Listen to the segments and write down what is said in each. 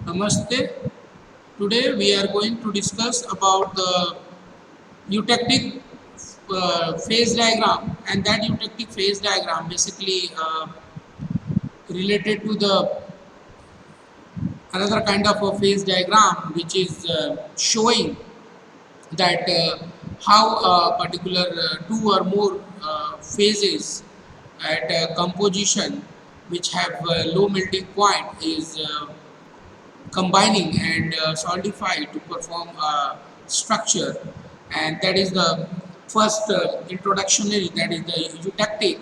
Namaste. Today we are going to discuss about the eutectic phase diagram, and that eutectic phase diagram basically related to the another kind of a phase diagram which is showing that how a particular two or more phases at composition which have low melting point is combining and solidify to perform a structure, and that is the first introductionary, that is the eutectic.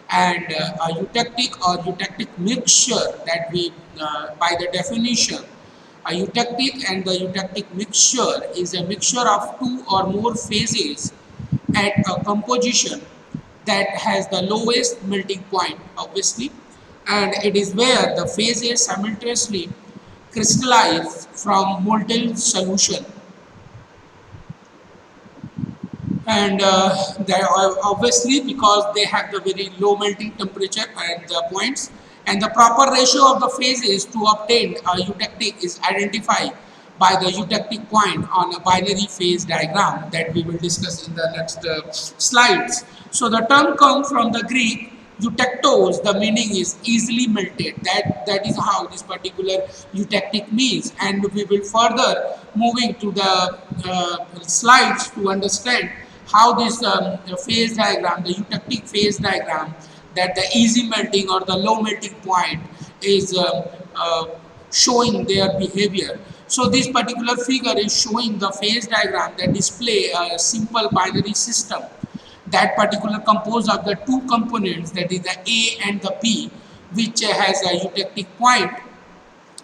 And a eutectic or eutectic mixture, that we by the definition, a eutectic and the eutectic mixture is a mixture of two or more phases at a composition that has the lowest melting point, obviously, and it is where the phases simultaneously crystallize from molten solution. And they are obviously because they have the very low melting temperature and the points, and the proper ratio of the phases to obtain a eutectic is identified by the eutectic point on a binary phase diagram that we will discuss in the next slides. So the term comes from the Greek eutectos, the meaning is easily melted. That is how this particular eutectic means, and we will further moving to the slides to understand how this phase diagram, the eutectic phase diagram, that the easy melting or the low melting point is showing their behavior. So this particular figure is showing the phase diagram that display a simple binary system, that particular composed of the two components, that is the A and the B, which has a eutectic point,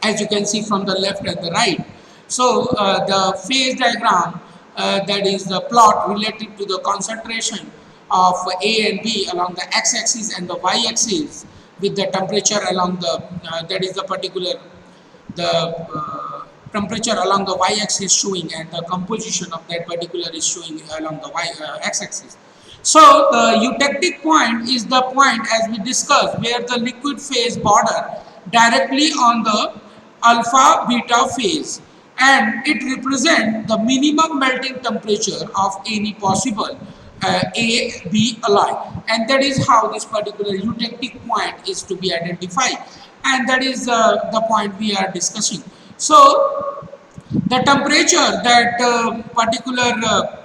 as you can see from the left and the right. So the phase diagram, that is the plot related to the concentration of A and B along the x-axis and the y-axis, with the temperature along the that is the particular the temperature along the y-axis showing, and the composition of that particular is showing along the x-axis. So the eutectic point is the point, as we discussed, where the liquid phase border directly on the alpha beta phase, and it represents the minimum melting temperature of any possible A B alloy, and that is how this particular eutectic point is to be identified, and that is the point we are discussing. So the temperature that particular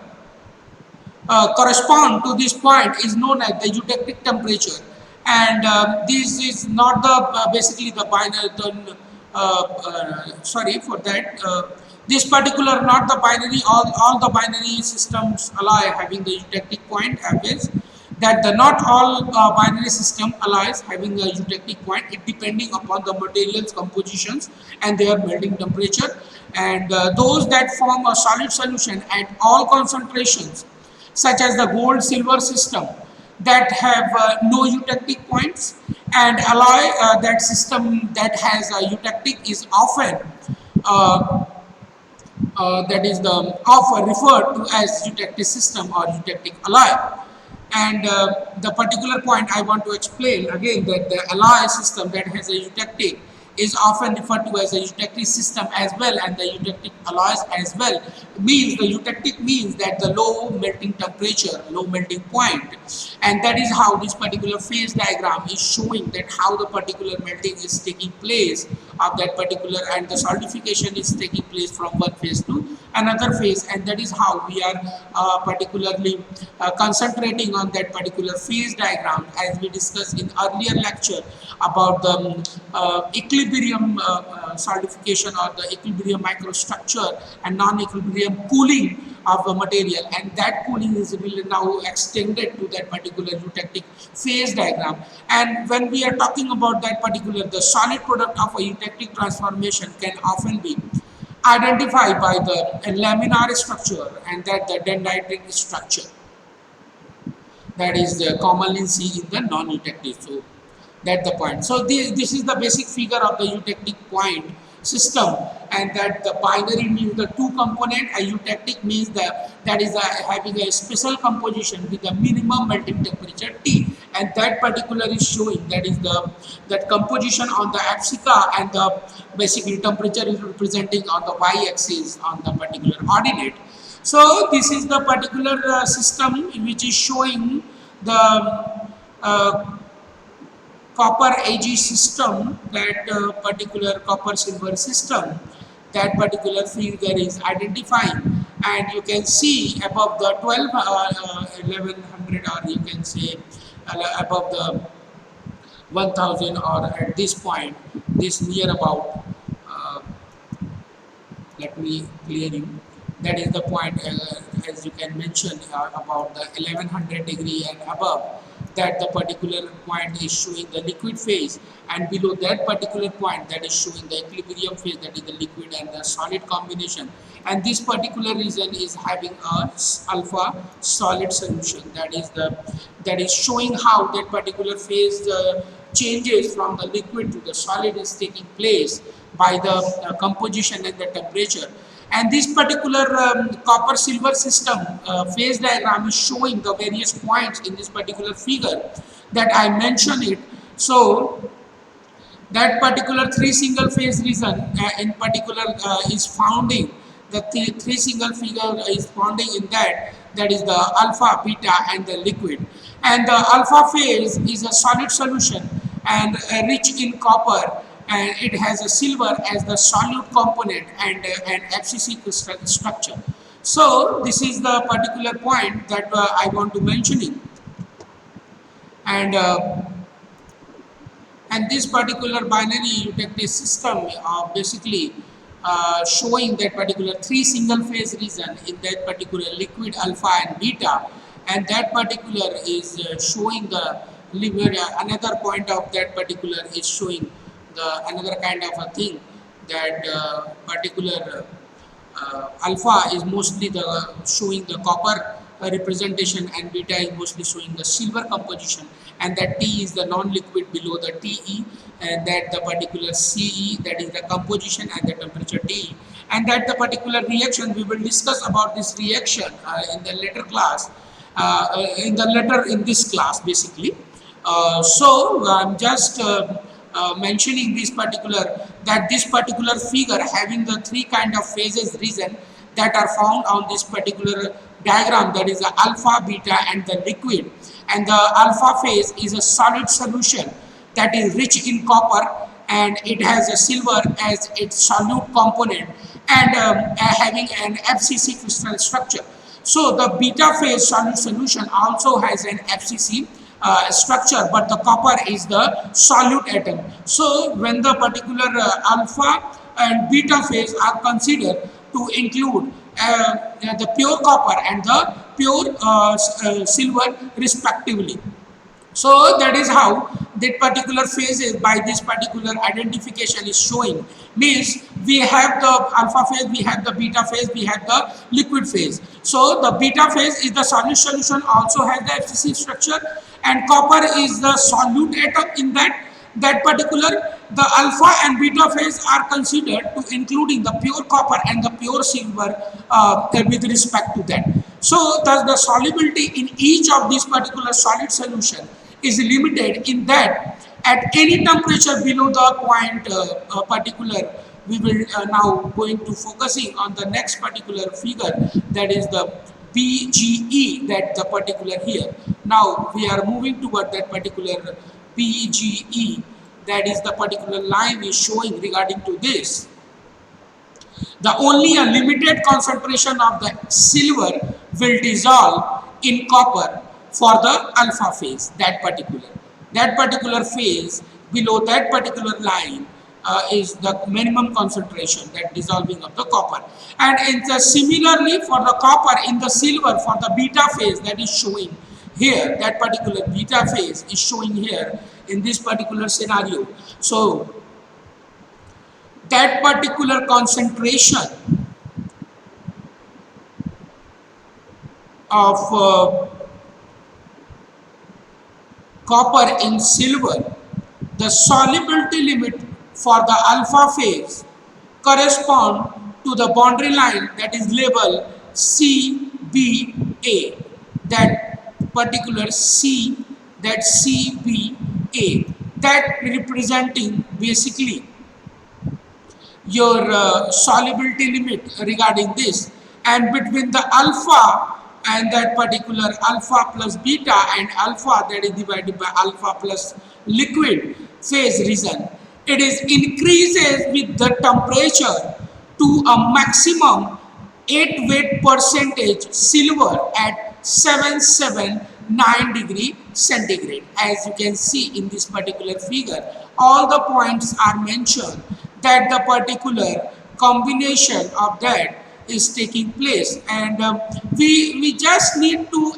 correspond to this point is known as the eutectic temperature, and this is not the basically the binary sorry for that, this particular not the binary, all the binary systems alloy having the eutectic point happens, that the not all binary system alloys having a eutectic point, it depending upon the materials compositions and their melting temperature, and those that form a solid solution at all concentrations, such as the gold silver system, that have no eutectic points, and alloy that system that has a eutectic is often that is the often referred to as eutectic system or eutectic alloy. And the particular point I want to explain again, that the alloy system that has a eutectic is often referred to as a eutectic system as well, and the eutectic alloys as well. Means the eutectic means that the low melting temperature, low melting point, and that is how this particular phase diagram is showing that how the particular melting is taking place of that particular, and the solidification is taking place from one phase to another phase, and that is how we are particularly concentrating on that particular phase diagram, as we discussed in earlier lecture about the equilibrium solidification or the equilibrium microstructure and non-equilibrium cooling of the material, and that cooling is really now extended to that particular eutectic phase diagram. And when we are talking about that particular, the solid product of a eutectic transformation can often be identified by the laminar structure, and that the dendritic structure that is commonly seen in the non-eutectic. So that's the point. So this is the basic figure of the eutectic point system, and that the binary means the two component, a eutectic means that is having a special composition with a minimum melting temperature T, and that particular is showing that is the that composition on the abscissa, and the basically temperature is representing on the y-axis on the particular ordinate. So this is the particular system which is showing the copper Ag system, that particular copper silver system, that particular figure is identifying, and you can see above the 1100, or you can say above the 1000, or at this point this near about let me clear you, that is the point, as you can mention about the 1100 degree and above, that the particular point is showing the liquid phase, and below that particular point that is showing the equilibrium phase, that is the liquid and the solid combination, and this particular region is having a alpha solid solution, that is showing how that particular phase changes from the liquid to the solid is taking place by the composition and the temperature. And this particular copper silver system phase diagram is showing the various points in this particular figure that I mentioned it. So that particular three single phase region in particular is founding the three single figure is founding in that is the alpha, beta and the liquid, and the alpha phase is a solid solution and rich in copper, and it has a silver as the solute component and an FCC crystal structure. So this is the particular point that I want to mention it. And this particular binary eutectic system basically showing that particular three single phase region in that particular liquid alpha and beta, and that particular is showing the another point of that particular is showing the another kind of a thing, that particular alpha is mostly the showing the copper representation, and beta is mostly showing the silver composition, and that T is the non-liquid below the TE, and that the particular CE, that is the composition and the temperature T, and that the particular reaction we will discuss about this reaction in the later class, in this class basically. So I'm just mentioning this particular figure having the three kind of phases region that are found on this particular diagram, that is the alpha, beta and the liquid, and the alpha phase is a solid solution that is rich in copper, and it has a silver as its solute component, and having an FCC crystal structure. So the beta phase solid solution also has an FCC structure, but the copper is the solute atom. So when the particular alpha and beta phase are considered to include the pure copper and the pure silver respectively. So that is how that particular phases by this particular identification is showing. Means we have the alpha phase, we have the beta phase, we have the liquid phase. So the beta phase is the solid solution, also has the FCC structure, and copper is the solute atom in that particular. The alpha and beta phase are considered to including the pure copper and the pure silver with respect to that. So thus the solubility in each of these particular solid solution is limited in that at any temperature below the point particular, we will now going to focusing on the next particular figure, that is the BGE, that the particular here. Now we are moving toward that particular BGE, that is the particular line is showing regarding to this. The only a limited concentration of the silver will dissolve in copper for the alpha phase, that particular phase below that particular line is the minimum concentration, that dissolving of the copper. And similarly for the copper in the silver for the beta phase, that is showing here, that particular beta phase is showing here in this particular scenario. So that particular concentration of copper in silver, the solubility limit for the alpha phase correspond to the boundary line that is labeled CBA. That particular CBA, that representing basically your solubility limit regarding this, and between the alpha and that particular alpha plus beta and alpha that is divided by alpha plus liquid phase region, it is increases with the temperature to a maximum 8 weight percentage silver at 779 degree centigrade. As you can see in this particular figure, all the points are mentioned that the particular combination of that is taking place, and we just need to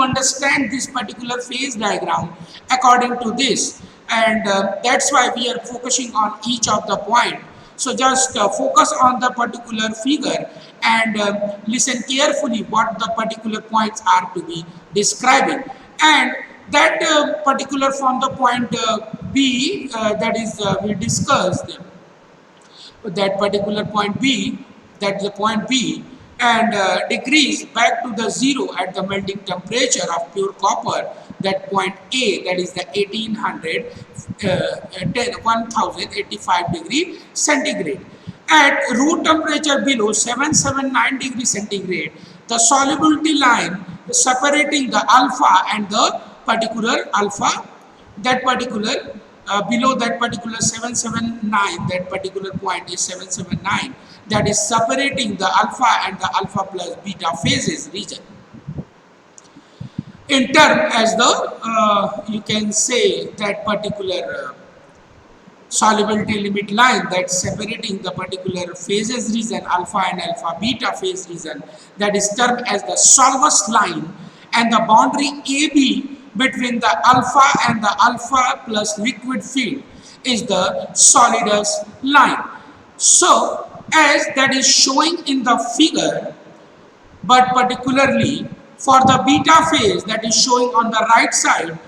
understand this particular phase diagram according to this, and that's why we are focusing on each of the point. So just focus on the particular figure and listen carefully what the particular points are to be describing, and that particular from the point B, that is we discussed that particular point B, that the point B, and decrease back to the zero at the melting temperature of pure copper, that point A, that is the 1085 degree centigrade. At root temperature below 779 degree centigrade, the solubility line separating the alpha and the particular alpha, that particular below that particular 779, that particular point is 779, that is separating the alpha and the alpha plus beta phases region. In term as the you can say that particular solubility limit line that separating the particular phases region, alpha and alpha beta phase region, that is termed as the Solvus line, and the boundary AB between the alpha and the alpha plus liquid field is the Solidus line. So as that is showing in the figure, but particularly for the beta phase that is showing on the right side,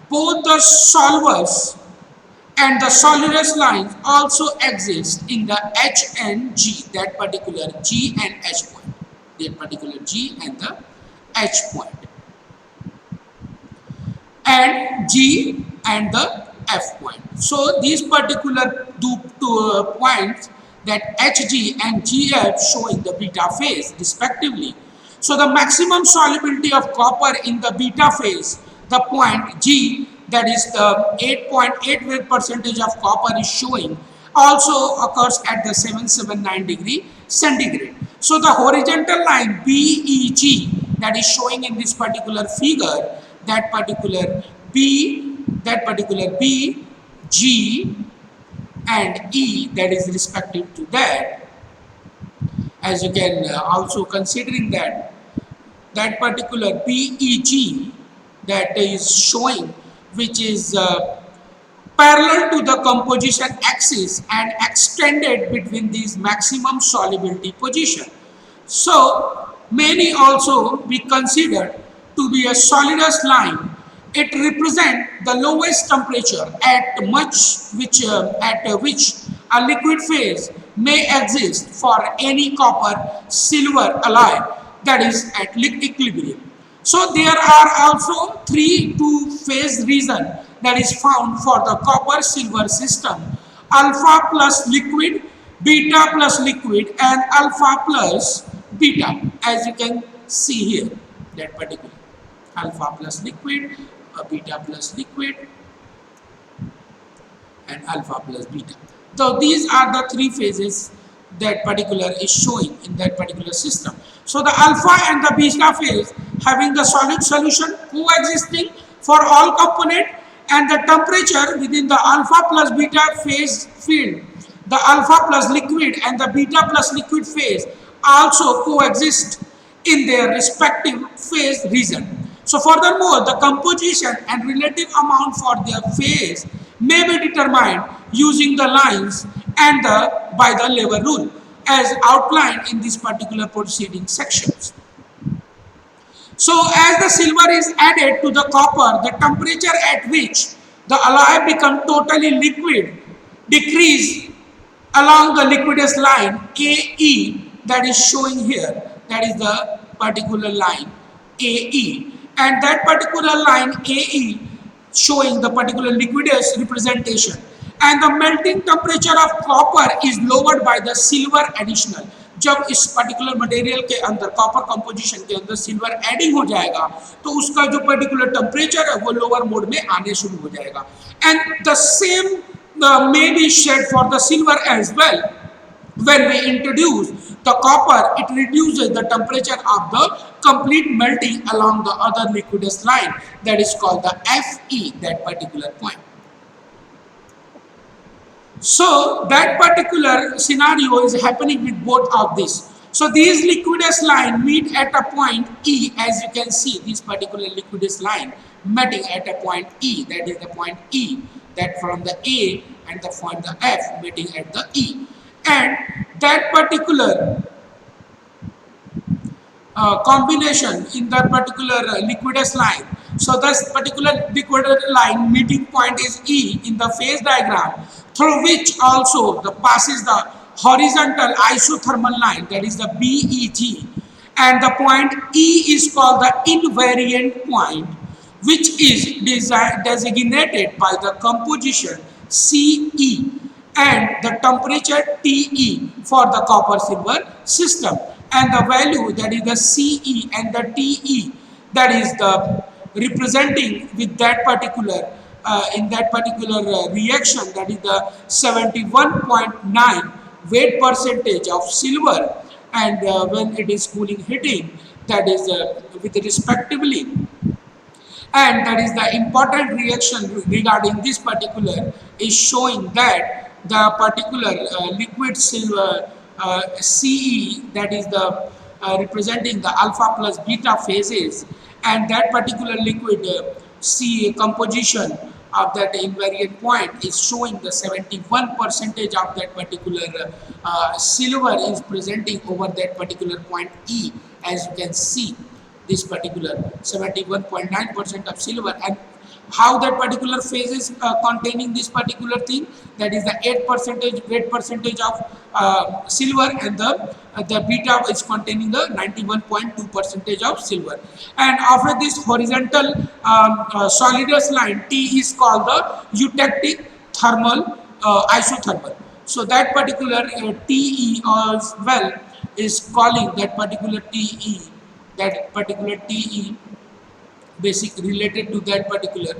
both the Solvus and the Solidus lines also exist in the H and G, that particular G and H point, that particular G and the H point, and G and the F point. So these particular two points, that HG and GF, showing the beta phase respectively. So the maximum solubility of copper in the beta phase, the point G, that is the 8.8 weight percentage of copper is showing, also occurs at the 779 degree centigrade. So the horizontal line BEG that is showing in this particular figure, that particular B, G and E, that is respective to that. As you can also considering that particular BEG that is showing, which is parallel to the composition axis and extended between these maximum solubility position. So many also be considered to be a Solidus line. It represents the lowest temperature at which a liquid phase may exist for any copper silver alloy, that is at equilibrium. So there are also 3 two-phase region that is found for the copper silver system: alpha plus liquid, beta plus liquid, and alpha plus beta, as you can see here, that particular alpha plus liquid, beta plus liquid, and alpha plus beta. So these are the 3 phases that particular is showing in that particular system. So the alpha and the beta phase having the solid solution coexisting for all component, and the temperature within the alpha plus beta phase field, the alpha plus liquid and the beta plus liquid phase also coexist in their respective phase region. So furthermore, the composition and relative amount for their phase may be determined using the lines and by the Lever rule, as outlined in this particular preceding sections. So as the silver is added to the copper, the temperature at which the alloy becomes totally liquid decrease along the liquidus line AE that is showing here. That is the particular line AE, and that particular line AE showing the particular liquidus representation, and the melting temperature of copper is lowered by the silver additional. जब इस particular material के अंदर copper composition के अंदर silver adding हो जाएगा तो उसका जो पर्टिकुलर टेम्परेचर है वो लोअर मोड में आने शुरू हो जाएगा. And the same may be said for the silver as well. When we introduce the copper, it reduces the temperature of the complete melting along the other liquidus line, that is called the Fe, that particular point. So that particular scenario is happening with both of this. So these liquidus line meet at a point E, as you can see this particular liquidus line meeting at a point E, that is the point E, that from the A and from the F meeting at the E, and that particular combination in that particular liquidus line. So this particular liquidus line meeting point is E in the phase diagram, through which also the passes the horizontal isothermal line, that is the BEG, and the point E is called the invariant point, which is designated by the composition CE and the temperature TE for the copper silver system, and the value, that is the CE and the TE, that is the representing with that particular in that particular reaction, that is the 71.9 weight percentage of silver, and when it is cooling heating, that is with respectively. And that is the important reaction regarding this particular is showing that the particular liquid silver CE, that is the representing the alpha plus beta phases, and that particular liquid C composition of that invariant point is showing the 71% of that particular silver is presenting over that particular point E, as you can see this particular 71.9% of silver. And how that particular phase is containing this particular thing, that is the 8% weight percentage of silver, and the beta is containing the 91.2% of silver. And after this horizontal solidus line T is called the eutectic thermal isothermal. So that particular TE as well is calling that particular TE, basic related to that particular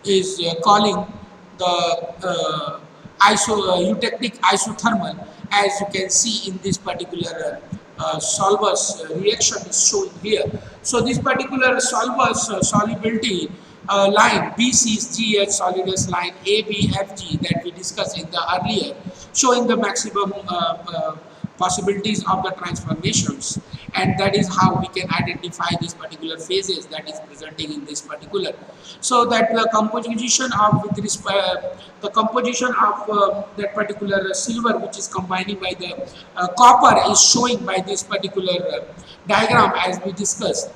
is calling the eutectic isothermal, as you can see in this particular solvus reaction is shown here. So this particular solvus solubility line BCGH solidus line ABFG that we discussed in the earlier, showing the maximum possibilities of the transformations, and that is how we can identify these particular phases that is presenting in this particular. So that the composition of that particular silver, which is combining by the copper, is showing by this particular diagram as we discussed,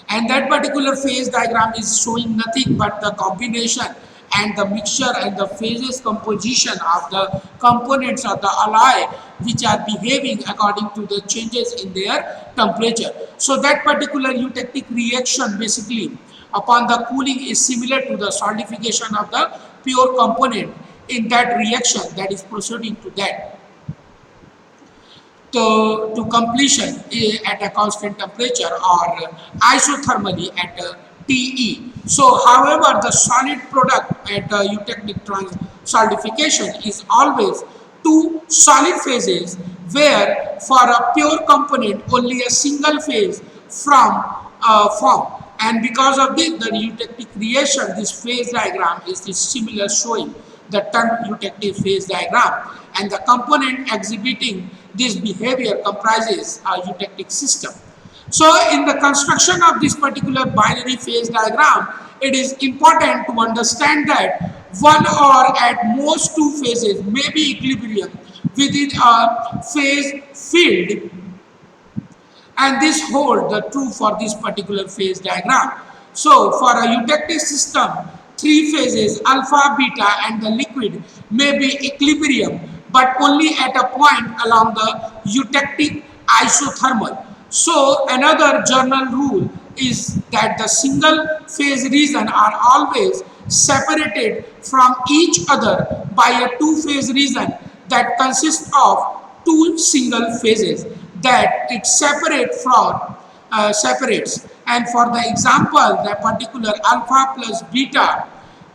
and that particular phase diagram is showing nothing but the combination and the mixture and the phases composition of the components of the alloy, which are behaving according to the changes in their temperature. So that particular eutectic reaction basically upon the cooling is similar to the solidification of the pure component in that reaction that is proceeding to that to completion at a constant temperature or isothermally at TE. So however, the solid product at eutectic solidification is always two solid phases, where for a pure component only a single phase from form, and because of this the eutectic reaction, this phase diagram is this similar, showing the term eutectic phase diagram, and the component exhibiting this behavior comprises a eutectic system. So in the construction of this particular binary phase diagram, it is important to understand that one or at most two phases may be equilibrium within a phase field, and this holds the true for this particular phase diagram. So for a eutectic system, three phases alpha, beta and the liquid may be equilibrium but only at a point along the eutectic isothermal. So another general rule is that the single phase region are always separated from each other by a two phase region that consists of two single phases that it separates. And for the example, the particular alpha plus beta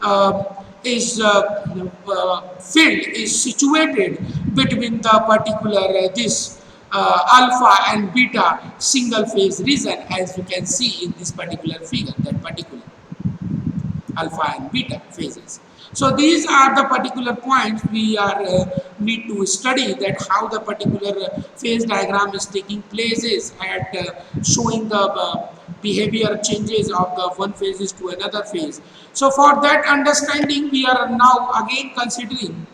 uh, is field is situated between the particular this alpha and beta single phase region, as you can see in this particular figure, that particular alpha and beta phases. So these are the particular points we are need to study, that how the particular phase diagram is taking places at showing the behavior changes of the one phases to another phase. So for that understanding, we are now again considering,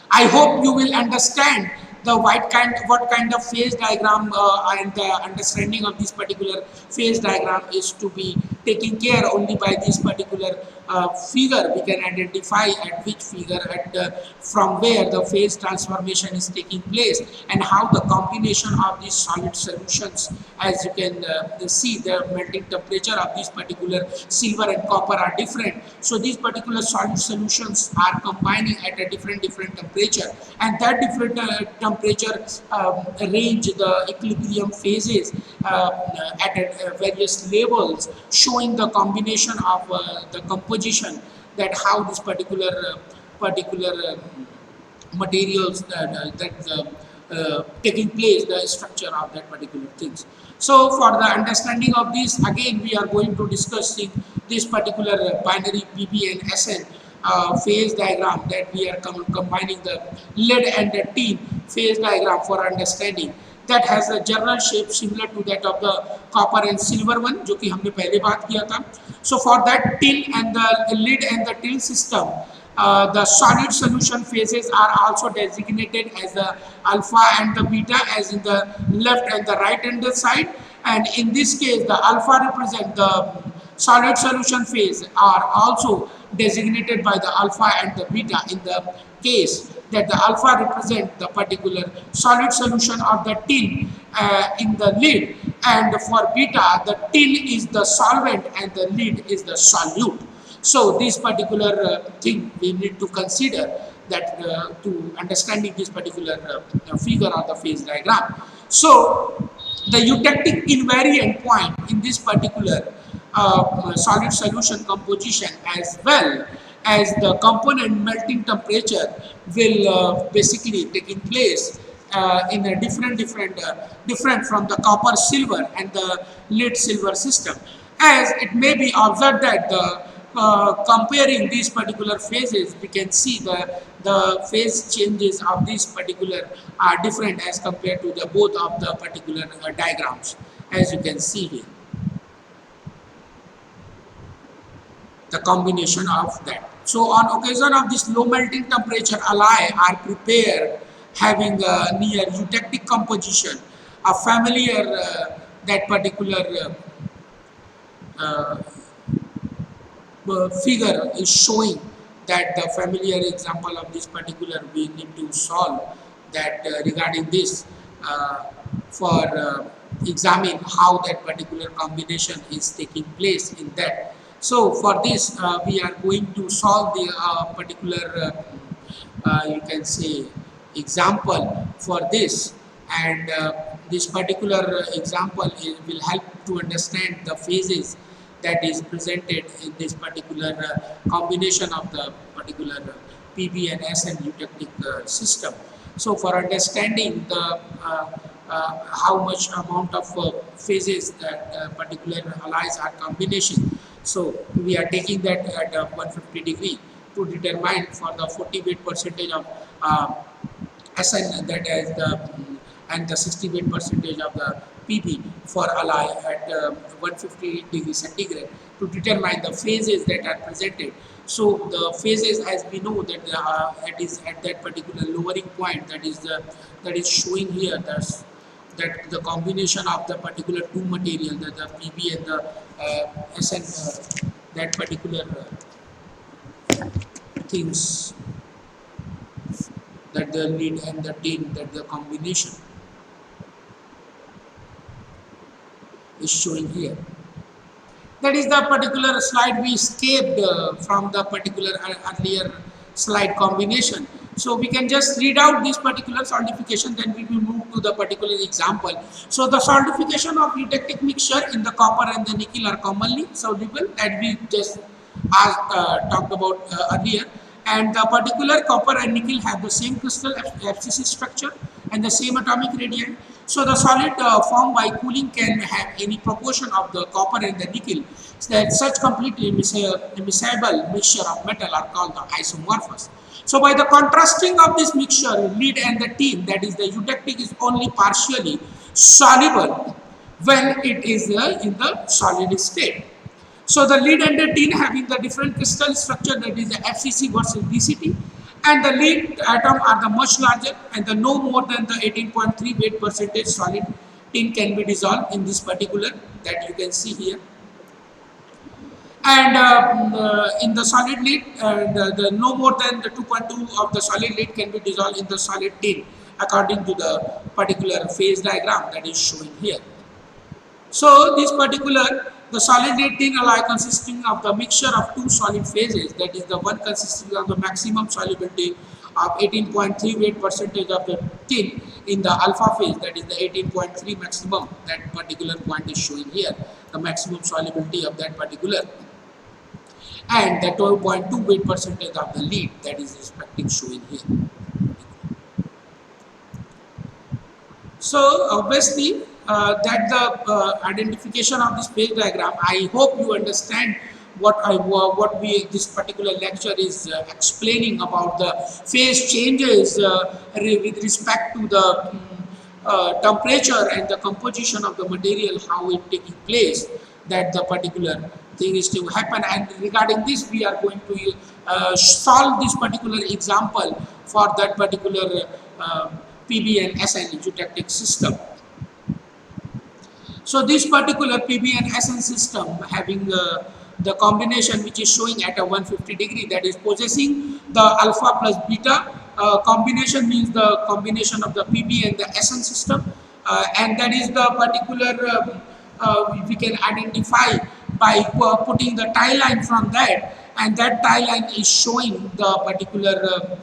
I hope you will understand the what kind of phase diagram and the understanding of this particular phase diagram is to be taken care only by this particular figure. We can identify at which figure from where the phase transformation is taking place, and how the combination of these solid solutions, as you can see, the melting temperature of this particular silver and copper are different. So these particular solid solutions are combining at a different temperature, and that different temperature range the equilibrium phases at various levels, showing the combination of the composition, that how this particular materials taking place, the structure of that particular things. So for the understanding of this, again we are going to discuss this particular binary PB and SN phase diagram, that we are combining the lead and the tin phase diagram for understanding, that has a general shape similar to that of the copper and silver one, जो कि हमने पहले बात किया था. So for that tin and the lead and the tin system, the solid solution phases are also designated as the alpha and the beta, as in the left and the right hand side. And in this case, the alpha represent the solid solution phase are also designated by the alpha and the beta, in the case that the alpha represent the particular solid solution of the tin in the lead, and for beta the tin is the solvent and the lead is the solute. So this particular thing we need to consider, that to understanding this particular figure of the phase diagram. So the eutectic invariant point in this particular solid solution composition, as well as the component melting temperature, will basically taking place in a different from the copper silver and the lead silver system. As it may be observed that comparing these particular phases, we can see the phase changes of these particular are different as compared to the both of the particular diagrams, as you can see here. The combination of that. So on occasion of this low melting temperature, alloy are prepared having a near eutectic composition, a familiar that particular figure is showing that the familiar example of this particular we need to solve, that regarding this for examine how that particular combination is taking place in that. So for this we are going to solve the particular you can say example for this, and this particular example will help to understand the phases that is presented in this particular combination of the particular PB and SN eutectic system. So for understanding the how much amount of phases that particular alloys are combination, so we are taking that at 150 degree to determine for the 40 weight percentage of SN, that is the and the 60 weight percentage of the PB for alloy at 150 degree centigrade, to determine the phases that are presented. So the phases, as we know, that it is at that particular lowering point, that is showing here, that the combination of the particular two material, that the PB and the SN, that particular things, that the lead and the tin, that the combination is showing here. That is the particular slide we escaped from the particular earlier slide combination. So we can just read out this particular solidification, then we will move to the particular example. So the solidification of eutectic mixture in the copper and the nickel are commonly soluble, that we just talked about earlier. And the particular copper and nickel have the same crystal FCC structure and the same atomic radii. So the solid formed by cooling can have any proportion of the copper and the nickel. So that such completely miscible mixture of metal are called the isomorphous. So by the contrasting of this mixture, lead and the tin, that is the eutectic, is only partially soluble when it is in the solid state. So the lead and the tin having the different crystal structure, that is the FCC versus DCT, and the lead atom are the much larger, and the no more than the 18.3 weight percentage solid tin can be dissolved in this particular, that you can see here. And in the solid lead, the no more than the 2.2 of the solid lead can be dissolved in the solid tin according to the particular phase diagram that is showing here. So this particular, the solid lead tin alloy consisting of the mixture of two solid phases, that is the one consisting of the maximum solubility of 18.3 weight percentage of the tin in the alpha phase, that is the 18.3 maximum, that particular point is showing here, the maximum solubility of that particular, and the 12.2 weight percentage of the lead, that is respecting showing here. So obviously that the identification of this phase diagram, I hope you understand what this particular lecture is explaining about the phase changes with respect to the temperature and the composition of the material, how it taking place, that the particular thing is to happen. And regarding this, we are going to solve this particular example for that particular PB and SN eutectic system. So this particular PB and SN system having the combination which is showing at a 150 degree, that is possessing the alpha plus beta combination, means the combination of the PB and the SN system, and that is the particular we can identify by putting the tie line from that, and that tie line is showing the particular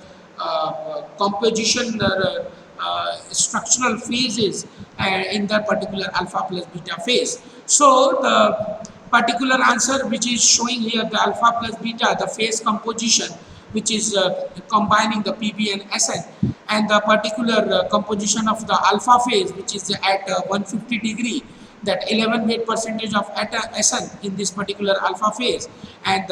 composition structural phases in that particular alpha plus beta phase. So the particular answer which is showing here, the alpha plus beta, the phase composition which is combining the PB and SN, and the particular composition of the alpha phase which is at 150 degree, that 11 weight percentage of SN in this particular alpha phase, and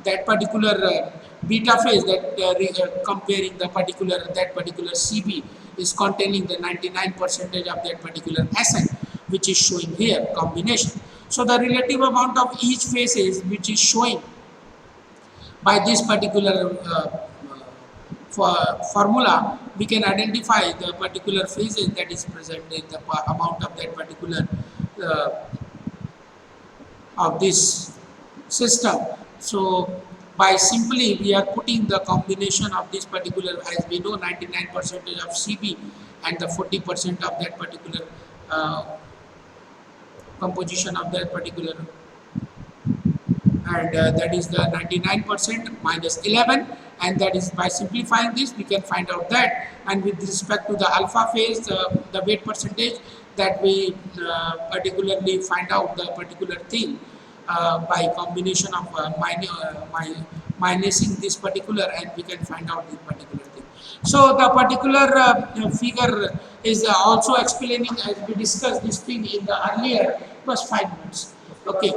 that particular beta phase, that comparing the particular, that particular CB is containing the 99 percentage of that particular SN, which is showing here combination. So the relative amount of each phase is which is showing by this particular formula, we can identify the particular phases that is present in the amount of that particular of this system. So by simply we are putting the combination of this particular, as we know, 99 percentage of CB and the 40% of that particular composition of that particular, and that is the 99% minus 11, and that is by simplifying this we can find out that. And with respect to the alpha phase, the weight percentage, that we particularly find out the particular thing by combination of minusing this particular, and we can find out this particular thing. So the particular figure is also explaining, as we discussed this thing in the earlier, plus 5 minutes. Okay.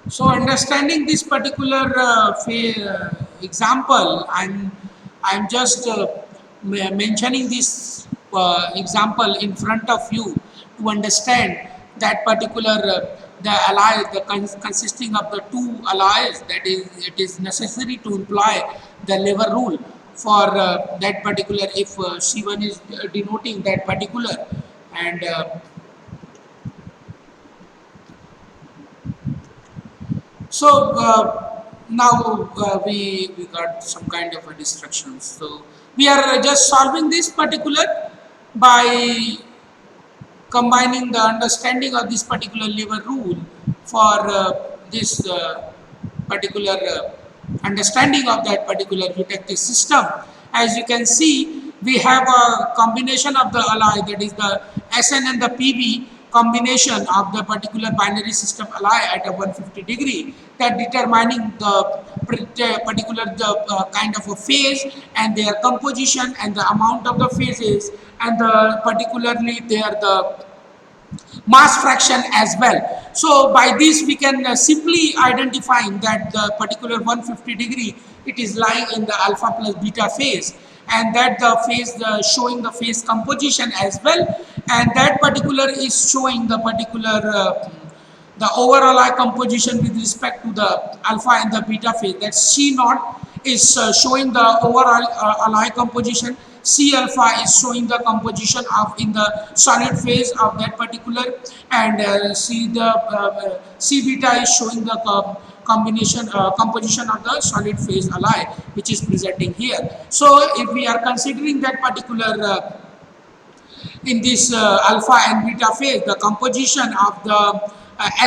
So understanding this particular example, I'm just mentioning this example in front of you to understand that particular the alloy, consisting of the two alloys, that is, it is necessary to employ the lever rule for that particular, if C1 is denoting that particular, and So now we got some kind of a distraction. So we are just solving this particular by combining the understanding of this particular lever rule for this particular understanding of that particular eutectic system. As you can see, we have a combination of the alloy, that is the SN and the PV combination of the particular binary system alloy at a 150 degree, that determining the particular kind of a phase and their composition and the amount of the phases, and particularly their the mass fraction as well. So by this we can simply identifying that the particular 150 degree, it is lying in the alpha plus beta phase, and that the phase showing the phase composition as well, and that particular is showing the particular the overall alloy composition with respect to the alpha and the beta phase. That C naught is showing the overall alloy composition. C alpha is showing the composition of in the solid phase of that particular, and C beta is showing the combination composition of the solid phase alloy, which is presenting here. So if we are considering that particular in this alpha and beta phase, the composition of the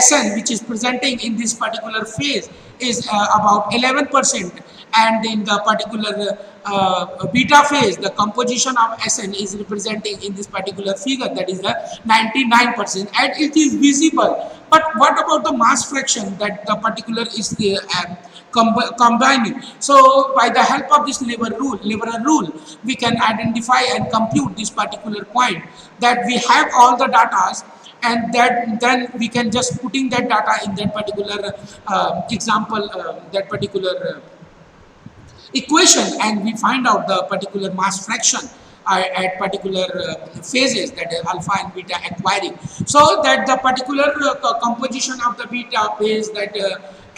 SN, which is presenting in this particular phase, is about 11%, and in the particular beta phase, the composition of SN is representing in this particular figure, that is the 99%, and it is visible. But what about the mass fraction that the particular is combining? So by the help of this lever rule, we can identify and compute this particular point, that we have all the data, and that then we can just putting that data in that particular example, that particular equation, and we find out the particular mass fraction at particular phases, that is alpha and beta acquiring. So that the particular composition of the beta phase that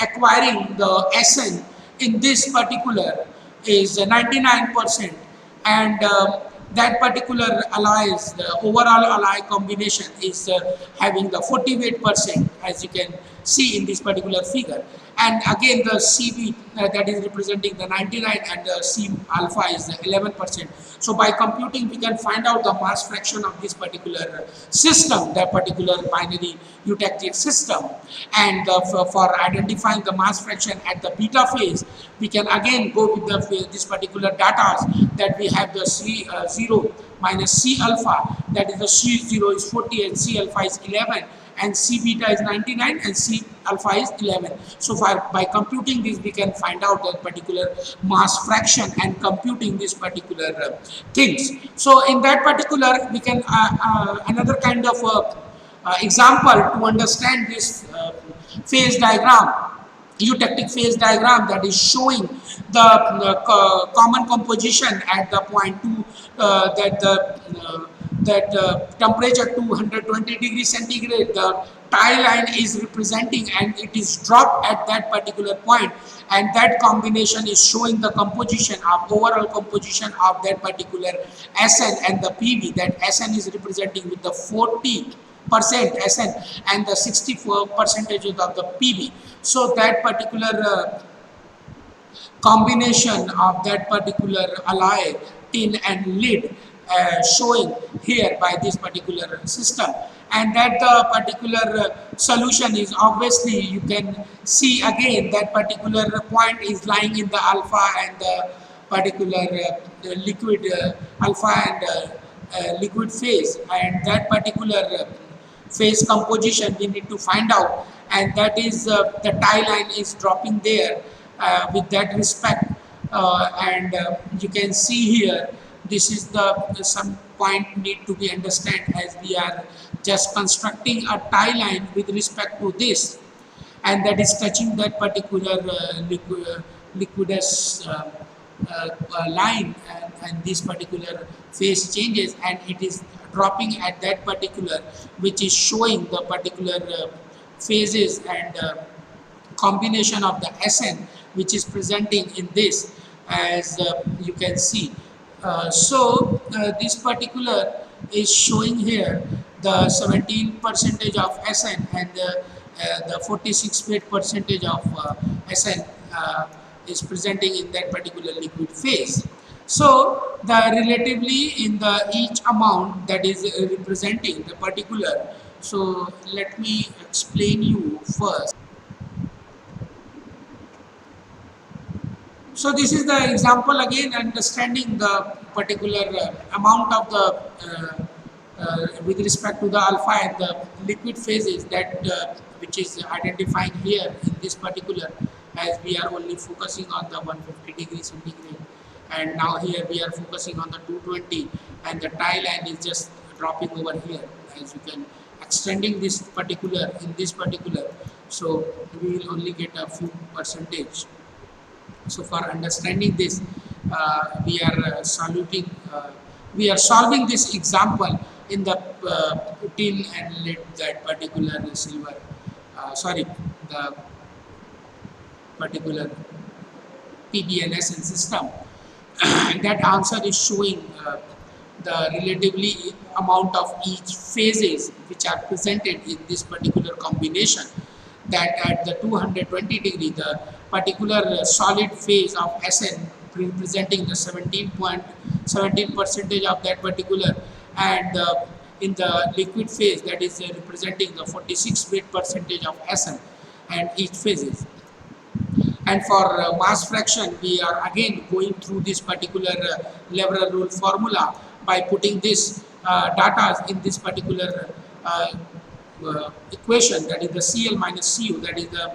acquiring the SN in this particular is 99%, and that particular alloys, the overall alloy combination is having the 48%, as you can see in this particular figure. And again the CB that is representing the 99, and the C alpha is the 11%. So by computing we can find out the mass fraction of this particular system, that particular binary eutectic system. And for identifying the mass fraction at the beta phase, we can again go with this particular data, that we have the C0 minus C alpha, that is the C0 is 40 and C alpha is 11, and C beta is 99 and C alpha is 11. So by computing this, we can find out that particular mass fraction and computing this particular things. So in that particular, we can another kind of example to understand this phase diagram, eutectic phase diagram, that is showing the common composition at the point 2, that temperature 220 degrees centigrade, the tie line is representing, and it is dropped at that particular point, and that combination is showing the composition of overall composition of that particular SN and the PV. That SN is representing with the 40% SN and the 64% of the PV. So that particular combination of that particular alloy, tin and lead, showing here by this particular system, and that the particular solution is obviously, you can see again that particular point is lying in the alpha and the particular liquid alpha and liquid phase, and that particular phase composition we need to find out, and that is the tie line is dropping there with that respect, and you can see here, this is the some point need to be understand, as we are just constructing a tie line with respect to this, and that is touching that particular liquidous line, and this particular phase changes, and it is dropping at that particular, which is showing the particular phases and combination of the SN, which is presenting in this, as you can see. So this particular is showing here the 17% of SN and the 46 weight percentage of SN is presenting in that particular liquid phase. So the relatively in the each amount that is representing the particular. So let me explain you first. So this is the example again, understanding the particular amount of the with respect to the alpha and the liquid phases that which is identifying here in this particular, as we are only focusing on the 150 degree centigrade, and now here we are focusing on the 220, and the tie line is just dropping over here, as you can extending this particular in this particular, so we will only get a few percentage. So for understanding this, we are solving this example in the tin and lead, that particular silver, sorry, the particular PBNSN system. That answer is showing the relatively amount of each phases which are presented in this particular combination, that at the 220 degree the particular solid phase of SN representing the 17.17 percentage of that particular, and in the liquid phase that is representing the 46 weight percentage of SN and each phases. And for mass fraction, we are again going through this particular Leverage rule formula by putting this data in this particular equation, that is the Cl minus Cu, that is the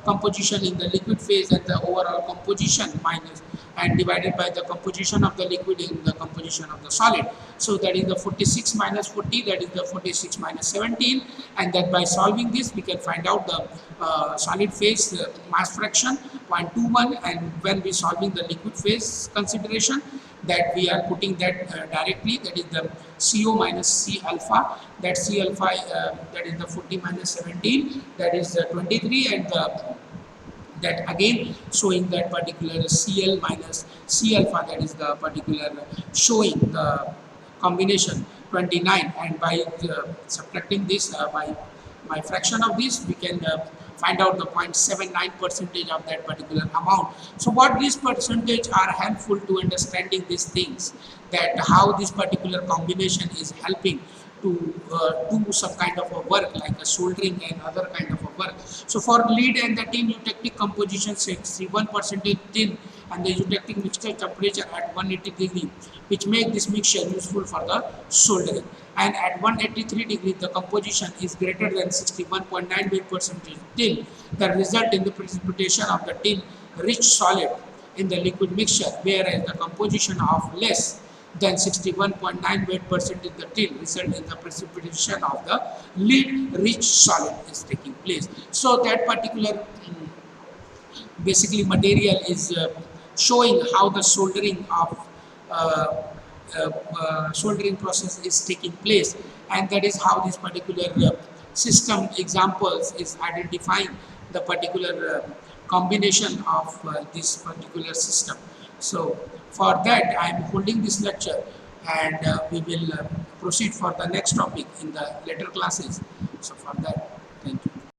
composition in the liquid phase and the overall composition minus, and divided by the composition of the liquid in the composition of the solid. So that is the 46 minus 40, that is the 46 minus 17, and that by solving this we can find out the solid phase mass fraction 0.21, and when we solving the liquid phase consideration, that we are putting that directly, that is the CO minus C alpha, that C alpha that is the 40 minus 17, that is 23, and that again showing that particular Cl minus C alpha, that is the particular showing the combination 29, and by subtracting this by fraction of this, we can find out the 0.79 percentage of that particular amount. So what these percentage are helpful to understanding these things, that how this particular combination is helping to do some kind of a work like a soldering and other kind of a work. So for lead and the tin eutectic composition, 61% tin and the eutectic mixture temperature at 180 degree, which make this mixture useful for the soldering. And at 183 degree, the composition is greater than 61.98% tin, that result in the precipitation of the tin rich solid in the liquid mixture, whereas the composition of less than 61.98% in the tin result in the precipitation of the lead rich solid is taking place. So that particular basically material is showing how the soldering of soldering process is taking place, and that is how this particular system examples is identifying the particular combination of this particular system. So for that I am holding this lecture, and we will proceed for the next topic in the later classes. So for that